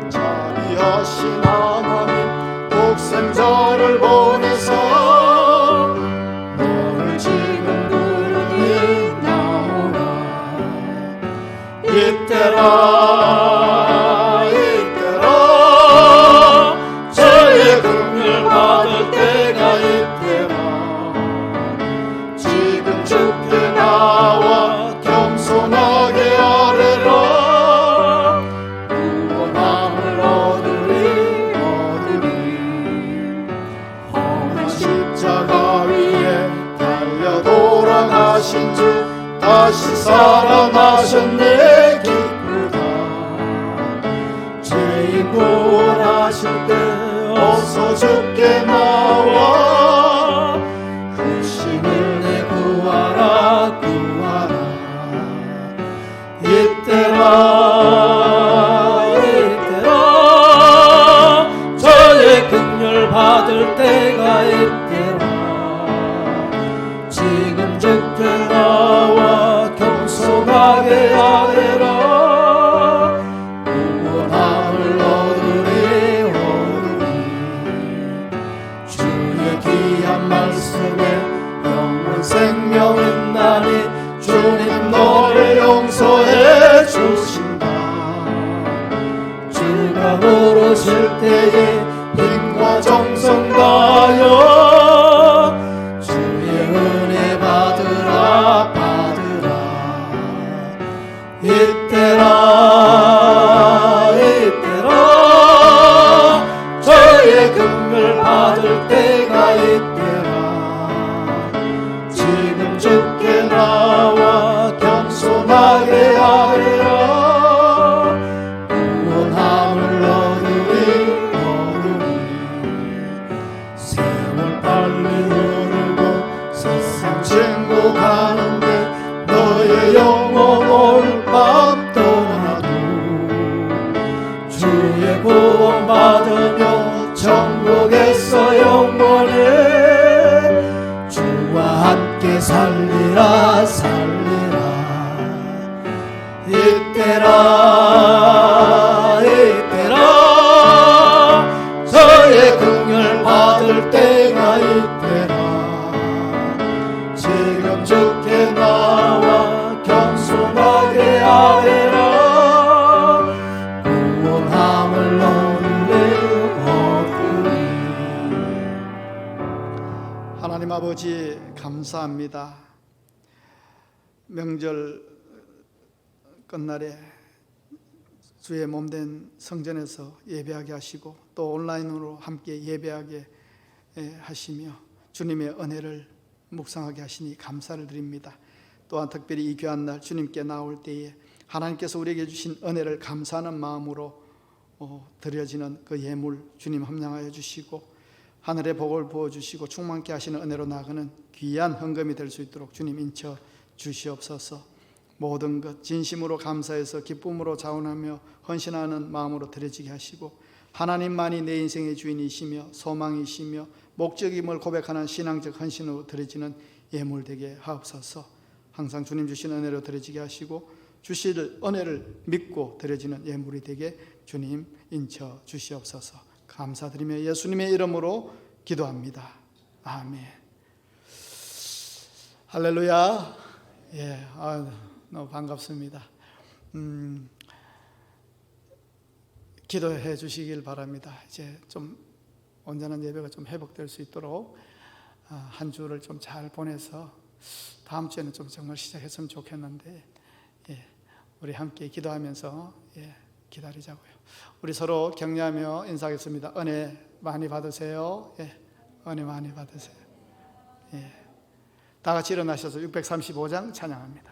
자비하신 하나님 독생자를 보내서 너를 지금 부르니 나오라. 이때라 이때라 저의 긍휼 받을 때가 있다. 주께 나와 겸손하게 아뢰라. 구원함을 얻으리 험한 십자가 위에 달려 돌아가신 주 다시 살아나셨네. 기쁘다. 죄인 구원하실 때 어서 주께 나와 그 신을 구하라 구하라. 이때라 이때라 저의 긍휼 받을 때가 있대라. 지금 주께 나와 겸손하게 아뢰라. 구원함을 얻으리 주의 귀한 말씀에 생명 있나니 주님 너를 용서해 주신다. 주가 부르실 때에 힘과 정성 다하여 주의 은혜 받으라 받으라. 이때라 이때라 저의 긍휼 받을 때가 있대라. 주께 나와 겸손하게 아뢰라. 구원함을 얻으리 세월 빨리 흐르고 세상 친구 가는데 너의 영혼 올 밤 떠나도 주의 구원 받으며 천국에서 영원히 함께 살리라 살리라. 이때라 이때라 저의 긍휼 받을 때가 있대라. 지금 주께 나와 겸손하게 아뢰라. 구원함을 얻으리. 하나님 아버지 감사합니다. 명절 끝날에 주의 몸된 성전에서 예배하게 하시고 또 온라인으로 함께 예배하게 하시며 주님의 은혜를 묵상하게 하시니 감사를 드립니다. 또한 특별히 이 귀한 날 주님께 나올 때에 하나님께서 우리에게 주신 은혜를 감사하는 마음으로 드려지는 그 예물 주님 함량하여 주시고 하늘의 복을 부어주시고 충만케 하시는 은혜로 나가는 귀한 헌금이 될 수 있도록 주님 인쳐 주시옵소서. 모든 것 진심으로 감사해서 기쁨으로 자원하며 헌신하는 마음으로 드려지게 하시고 하나님만이 내 인생의 주인이시며 소망이시며 목적임을 고백하는 신앙적 헌신으로 드려지는 예물 되게 하옵소서. 항상 주님 주신 은혜로 드려지게 하시고 주실 은혜를 믿고 드려지는 예물이 되게 주님 인쳐 주시옵소서. 감사드리며 예수님의 이름으로 기도합니다. 아멘. 할렐루야. 예, 너무 반갑습니다. 기도해 주시길 바랍니다. 이제 좀 온전한 예배가 좀 회복될 수 있도록 한 주를 좀 잘 보내서 다음 주에는 좀 정말 시작했으면 좋겠는데, 예, 우리 함께 기도하면서 기다리자고요. 우리 서로 격려하며 인사하겠습니다. 은혜 많이 받으세요. 예, 은혜 많이 받으세요. 예, 다 같이 일어나셔서 635장 찬양합니다.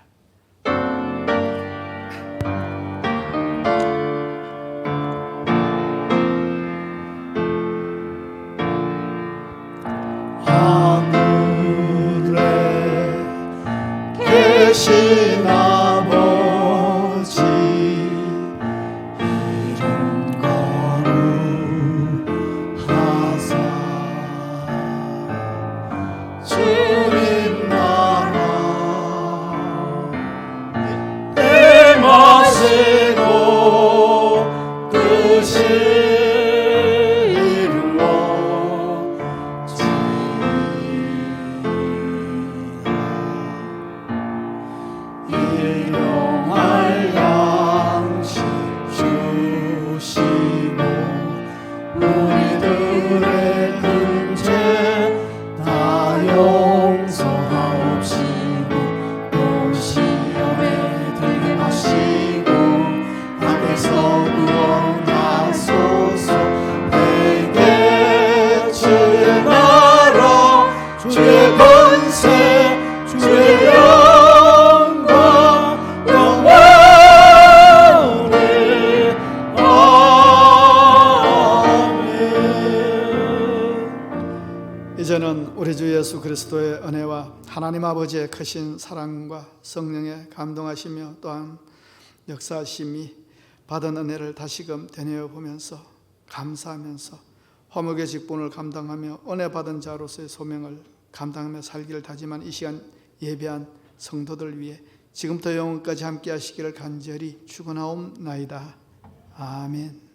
계신 아버지 이름 거룩하사 주님 나라 행하시고 뜻을 일용할 양식 주시고 우리들의 근죄 다 용서하옵시고 또 시험에 들게 하시고 악에서 구원하소서. 내게 주의 나라 주의 권세 주의 이제는 우리 주 예수 그리스도의 은혜와 하나님 아버지의 크신 사랑과 성령의 감동하시며 또한 역사하심이 받은 은혜를 다시금 되뇌어 보면서 감사하면서 화목의 직분을 감당하며 은혜 받은 자로서의 소명을 감당하며 살기를 다짐한 이 시간 예배한 성도들 위해 지금부터 영원까지 함께 하시기를 간절히 축원하옵나이다. 아멘.